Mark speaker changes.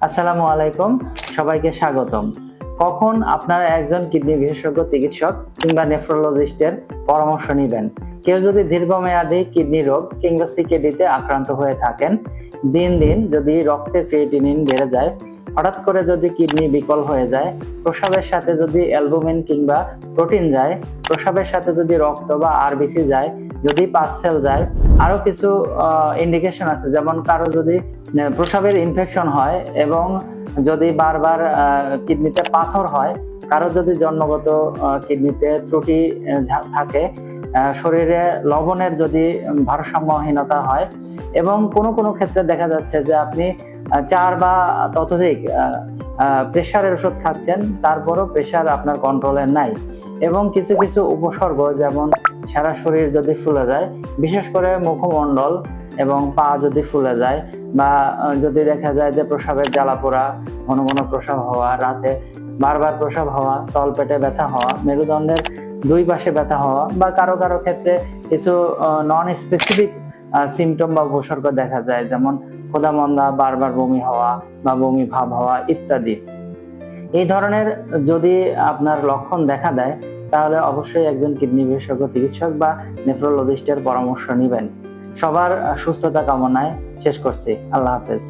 Speaker 1: আসসালামু আলাইকুম, সবাইকে স্বাগতম। কখন আপনারা একজন কিডনি বিশেষজ্ঞ চিকিৎসক কিংবা নেফ্রোলজিস্টের পরামর্শ নেবেন? কেউ যদি দীর্ঘমেয়াদী কিডনি রোগ কিংবা সিকেডিতে আক্রান্ত হয়ে থাকেন, দিন দিন যদি রক্তের ক্রিয়েটিনিন বেড়ে যায়, হঠাৎ করে যদি কিডনি বিকল হয়ে যায়, প্রস্রাবের সাথে যদি অ্যালবুমিন কিংবা প্রোটিন যায়, প্রস্রাবের সাথে যদি রক্ত বা আরবিসি যায়, যদি পাসসেল যায়, আরো কিছু ইন্ডিকেশন আছে, যেমন কারো যদি প্রস্রাবের ইনফেকশন হয় এবং যদি বারবার কিডনিতে পাথর হয়, কারো যদি জন্মগত কিডনিতে ত্রুটি থাকে, শরীরে লবণের যদি ভারসাম্যহীনতা হয়, এবং কোনো কোনো ক্ষেত্রে দেখা যাচ্ছে যে আপনি 4 বা ততোধিক প্রেশারের ওষুধ খাচ্ছেন, তারপরও প্রেশার আপনার কন্ট্রোলে নাই, এবং কিছু কিছু উপসর্গ যেমন সারা শরীর যদি ফুলে যায়, বিশেষ করে মুখমণ্ডল এবং পা যদি ফুলে যায়, বা যদি দেখা যায় যে প্রস্রাবের জ্বালা পোড়া, ঘন ঘন প্রস্রাব হওয়া, রাতে বারবার প্রস্রাব হওয়া, তলপেটে ব্যথা হওয়া, মেরুদণ্ডের দুই পাশে ব্যথা হওয়া, বা কারো কারো ক্ষেত্রে কিছু নন স্পেসিফিক সিমটম বা উপসর্গ দেখা যায়, যেমন ক্ষুধামন্দা, বারবার বমি হওয়া বা বমি ভাব হওয়া ইত্যাদি। এই ধরনের যদি আপনার লক্ষণ দেখা দেয়, তাহলে অবশ্যই একজন কিডনি বিশেষজ্ঞ চিকিৎসক বা নেফ্রোলজিস্টের পরামর্শ নেবেন। সবার সুস্থতা কামনায় শেষ করছি। আল্লাহ হাফেজ।